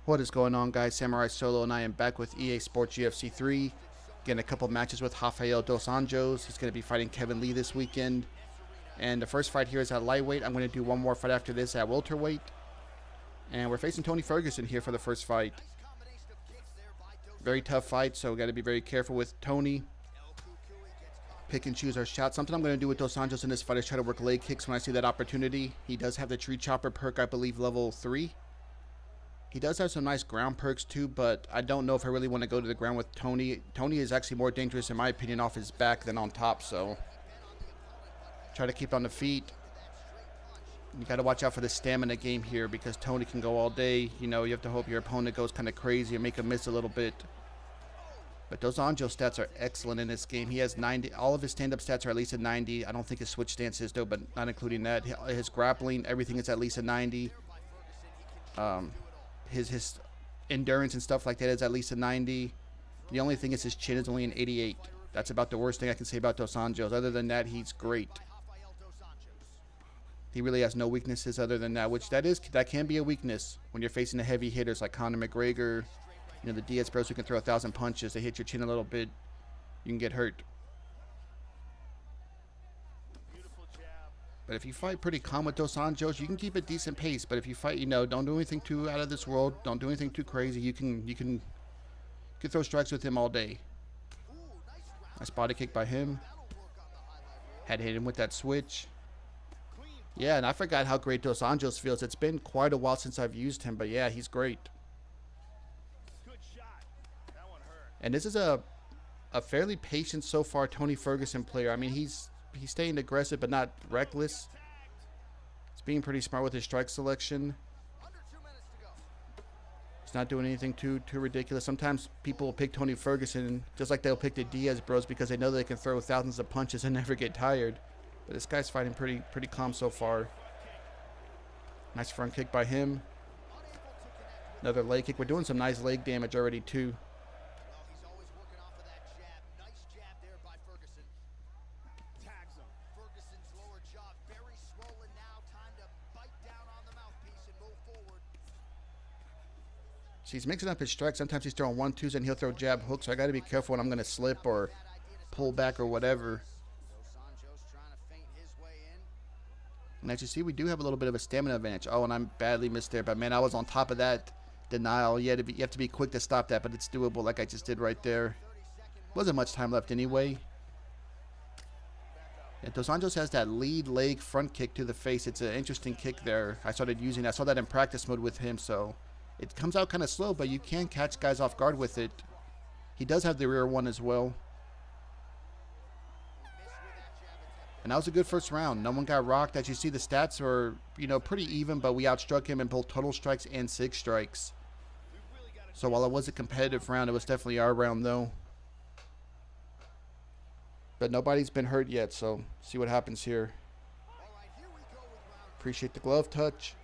What is going on, guys? Samurai Solo and I am back with EA Sports UFC 3. Getting a couple matches with Rafael Dos Anjos. He's going to be fighting Kevin Lee this weekend. And the first fight here is at lightweight. I'm going to do one more fight after this at welterweight. And we're facing Tony Ferguson here for the first fight. Very tough fight, so we got to be very careful with Tony. Pick and choose our shots. Something I'm going to do with Dos Anjos in this fight is try to work leg kicks when I see that opportunity. He does have the tree chopper perk, I believe, level 3. He does have some nice ground perks too, but I don't know if I really want to go to the ground with Tony. Tony is actually more dangerous, in my opinion, off his back than on top, so try to keep on the feet. You got to watch out for the stamina game here because Tony can go all day. You know, you have to hope your opponent goes kind of crazy and make him miss a little bit. But Dos Anjos stats are excellent in this game. He has 90. All of his stand-up stats are at least a 90. I don't think his switch stance is, though, but not including that. His grappling, everything is at least a 90. His endurance and stuff like that is at least a 90. The only thing is his chin is only an 88. That's about the worst thing I can say about Dos Anjos. Other than that, he's great. He really has no weaknesses other than that, which that can be a weakness when you're facing the heavy hitters like Conor McGregor, you know, the Diaz bros who can throw 1,000 punches. They hit your chin a little bit, you can get hurt. But if you fight pretty calm with Dos Anjos, you can keep a decent pace. But if you fight, you know, don't do anything too out of this world. Don't do anything too crazy. You can throw strikes with him all day. Nice body kick by him. Had to hit him with that switch. Yeah, and I forgot how great Dos Anjos feels. It's been quite a while since I've used him, but yeah, he's great. And this is a fairly patient so far Tony Ferguson player. I mean, he's staying aggressive but not reckless. He's being pretty smart with his strike selection. He's not doing anything too ridiculous. Sometimes people will pick Tony Ferguson just like they'll pick the Diaz bros because they know they can throw thousands of punches and never get tired. But this guy's fighting pretty calm so far. Nice front kick by him. Another leg kick. We're doing some nice leg damage already too. So he's mixing up his strikes. Sometimes he's throwing 1-2s and he'll throw jab hooks. So I got to be careful when I'm going to slip or pull back or whatever. And as you see, we do have a little bit of a stamina advantage. Oh, and I'm badly missed there. But, man, I was on top of that denial. You have to be quick to stop that, but it's doable like I just did right there. Wasn't much time left anyway. And Dos Anjos has that lead leg front kick to the face. It's an interesting kick there. I started using it. I saw that in practice mode with him, so it comes out kind of slow, but you can catch guys off guard with it. He does have the rear one as well. And that was a good first round. No one got rocked. As you see, the stats are, you know, pretty even, but we outstruck him in both total strikes and 6 strikes. So while it was a competitive round, it was definitely our round, though. But nobody's been hurt yet, so see what happens here. Appreciate the glove touch.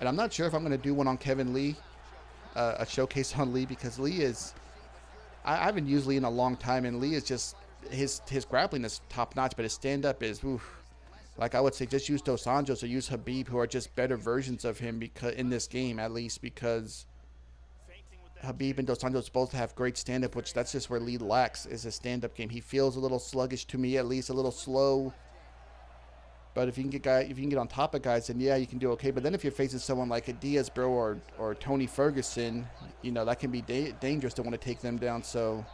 And I'm not sure if I'm going to do one on Kevin Lee, a showcase on Lee, because Lee is, I haven't used Lee in a long time, and Lee is just, his grappling is top notch, but his stand up is, oof. Like I would say, just use Dos Anjos or use Khabib, who are just better versions of him because in this game at least, because Khabib and Dos Anjos both have great stand up, which that's just where Lee lacks is a stand up game. He feels a little sluggish to me, at least a little slow. But if you can get on top of guys, then yeah, you can do okay. But then if you're facing someone like a Diaz bro or Tony Ferguson, you know, that can be dangerous to want to take them down. So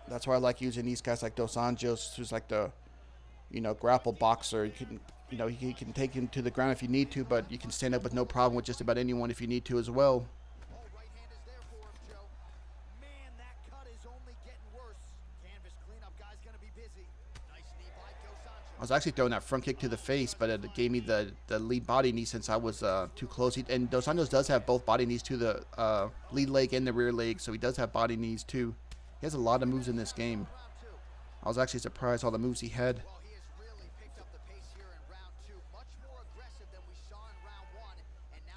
that's why I like using these guys like Dos Anjos, who's like the, you know, grapple boxer. You can, you know, he can take him to the ground if you need to, but you can stand up with no problem with just about anyone if you need to as well. I was actually throwing that front kick to the face, but it gave me the lead body knee since I was too close. And Dos Anjos does have both body knees to the lead leg and the rear leg, so he does have body knees too. He has a lot of moves in this game. I was actually surprised all the moves he had.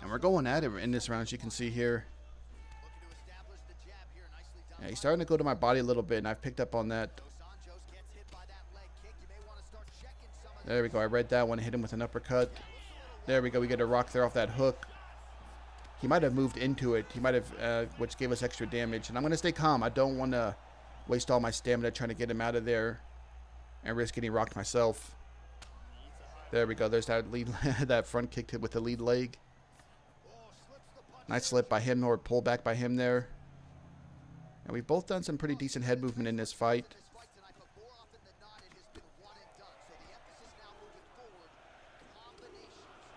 And we're going at it in this round, as you can see here. Yeah, he's starting to go to my body a little bit, and I've picked up on that. There we go. I read that one. Hit him with an uppercut. There we go. We get a rock there off that hook. He might have moved into it. He might have, which gave us extra damage. And I'm going to stay calm. I don't want to waste all my stamina trying to get him out of there and risk getting rocked myself. There we go. There's that lead, that front kick with the lead leg. Nice slip by him or pull back by him there. And we've both done some pretty decent head movement in this fight.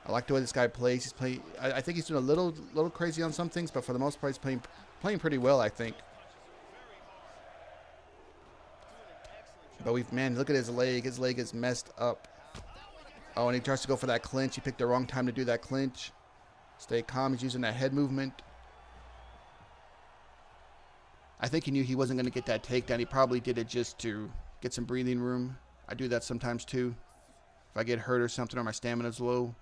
I like the way this guy plays. He's playing. I think he's doing a little crazy on some things, but for the most part, he's playing pretty well, I think. But man, look at his leg. His leg is messed up. Oh, and he tries to go for that clinch. He picked the wrong time to do that clinch. Stay calm. He's using that head movement. I think he knew he wasn't going to get that takedown. He probably did it just to get some breathing room. I do that sometimes too. If I get hurt or something or my stamina's low.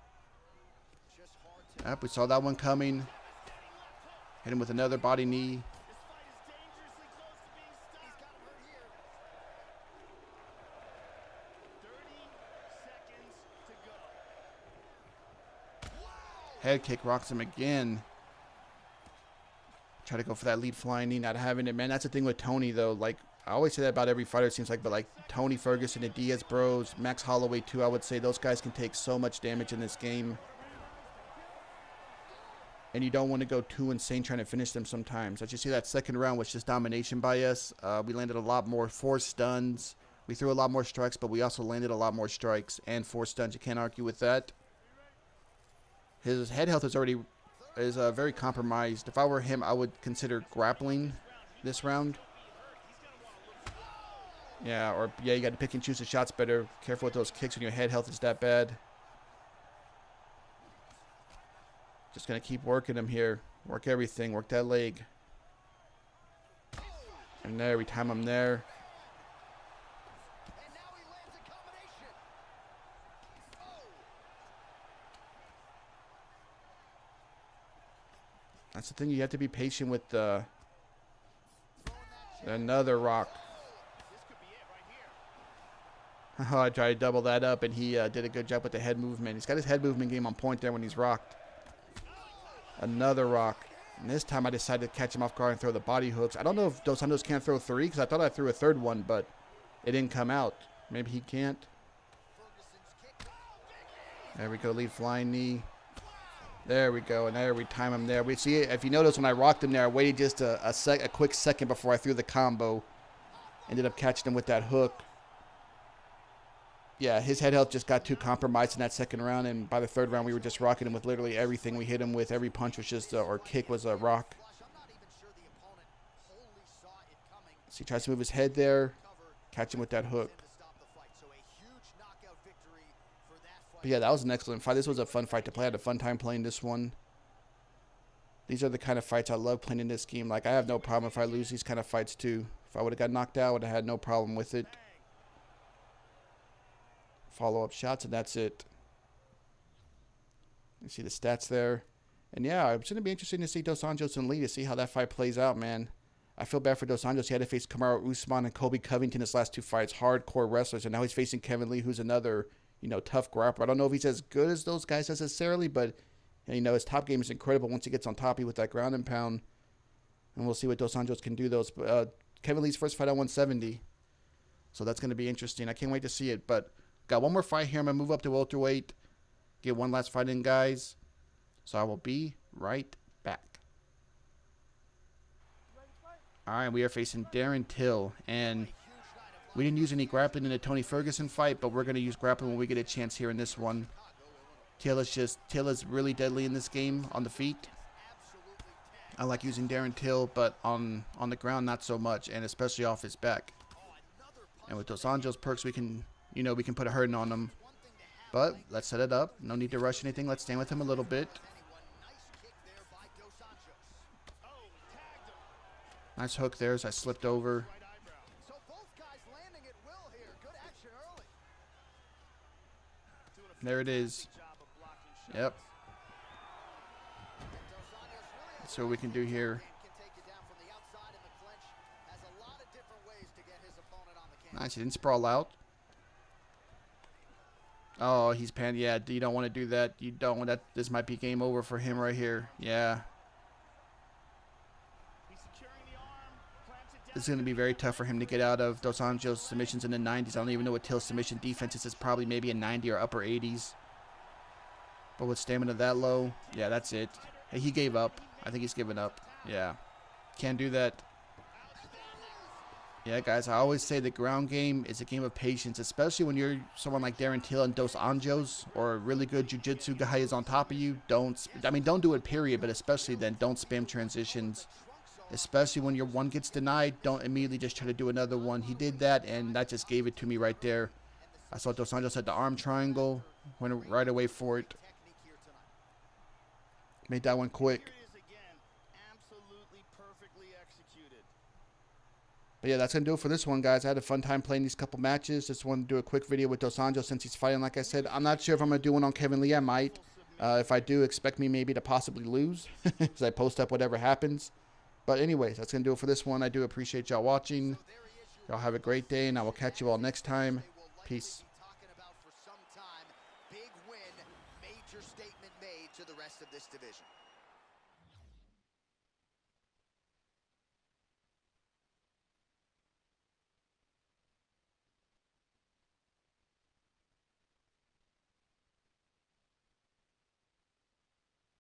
Yep, we saw that one coming. Hit him with another body knee. Head kick rocks him again. Try to go for that lead flying knee, not having it. Man, that's the thing with Tony, though. Like, I always say that about every fighter, it seems like. But, like, Tony Ferguson, the Diaz bros, Max Holloway, too, I would say those guys can take so much damage in this game. And you don't want to go too insane trying to finish them sometimes. As you see, that second round was just domination by us. We landed a lot more forced stuns. We threw a lot more strikes, but we also landed a lot more strikes and forced stuns. You can't argue with that. His head health is already very compromised. If I were him, I would consider grappling this round. Yeah, you got to pick and choose the shots better. Careful with those kicks when your head health is that bad. Just going to keep working him here. Work everything. Work that leg. And there, we time him there. That's the thing. You have to be patient with another rock. Oh, I tried to double that up, and he did a good job with the head movement. He's got his head movement game on point there when he's rocked. Another rock. And this time I decided to catch him off guard and throw the body hooks. I don't know if Dos Anjos can't throw three, because I thought I threw a third one, but it didn't come out. Maybe he can't. There we go. Lead flying knee. There we go, and there we time him there. We see it. If you notice, when I rocked him there, I waited just a quick second before I threw the combo. Ended up catching him with that hook. Yeah, his head health just got too compromised in that second round, and by the third round, we were just rocking him with literally everything we hit him with. Every punch was just, or kick was a rock. So he tries to move his head there, catch him with that hook. But yeah, that was an excellent fight. This was a fun fight to play. I had a fun time playing this one. These are the kind of fights I love playing in this game. Like, I have no problem if I lose these kind of fights too. If I would have got knocked out, I would have had no problem with it. Follow-up shots, and that's it. You see the stats there. And yeah, it's going to be interesting to see Dos Anjos and Lee to see how that fight plays out, man. I feel bad for Dos Anjos. He had to face Kamaru Usman and Colby Covington his last two fights. Hardcore wrestlers. And now he's facing Kevin Lee, who's another, tough grappler. I don't know if he's as good as those guys necessarily, but, his top game is incredible once he gets on top. He with that ground and pound. And we'll see what Dos Anjos can do. Kevin Lee's first fight on 170. So that's going to be interesting. I can't wait to see it. But got one more fight here. I'm going to move up to welterweight. Get one last fight in, guys. So I will be right back. All right, we are facing Darren Till. And we didn't use any grappling in the Tony Ferguson fight, but we're going to use grappling when we get a chance here in this one. Till is really deadly in this game on the feet. I like using Darren Till, but on the ground, not so much, and especially off his back. And with Dos Anjos perks, we can put a hurting on him. But let's set it up. No need to rush anything. Let's stand with him a little bit. Nice hook there as I slipped over. There it is. Yep. Let's see what we can do here. Nice, he didn't sprawl out. Oh, he's pan. Yeah, you don't want to do that. You don't want that. This might be game over for him right here. Yeah. It's going to be very tough for him to get out of Dos Anjos submissions in the 90s. I don't even know what Till's submission defense is. It's probably maybe a 90 or upper 80s. But with stamina that low, yeah, that's it. Hey, he gave up. I think he's given up. Yeah. Can't do that. Yeah, guys, I always say the ground game is a game of patience, especially when you're someone like Darren Till and Dos Anjos, or a really good jiu-jitsu guy is on top of you. Don't do it, period, but especially then, don't spam transitions. Especially when your one gets denied, don't immediately just try to do another one. He did that, and that just gave it to me right there. I saw Dos Anjos had the arm triangle, went right away for it. Made that one quick. But yeah, that's going to do it for this one, guys. I had a fun time playing these couple matches. Just wanted to do a quick video with Dos Anjos since he's fighting, like I said. I'm not sure if I'm going to do one on Kevin Lee. I might. If I do, expect me maybe to possibly lose because I post up whatever happens. But anyways, that's going to do it for this one. I do appreciate y'all watching. Y'all have a great day, and I will catch you all next time. Peace. Big win, major statement made to the rest of this division.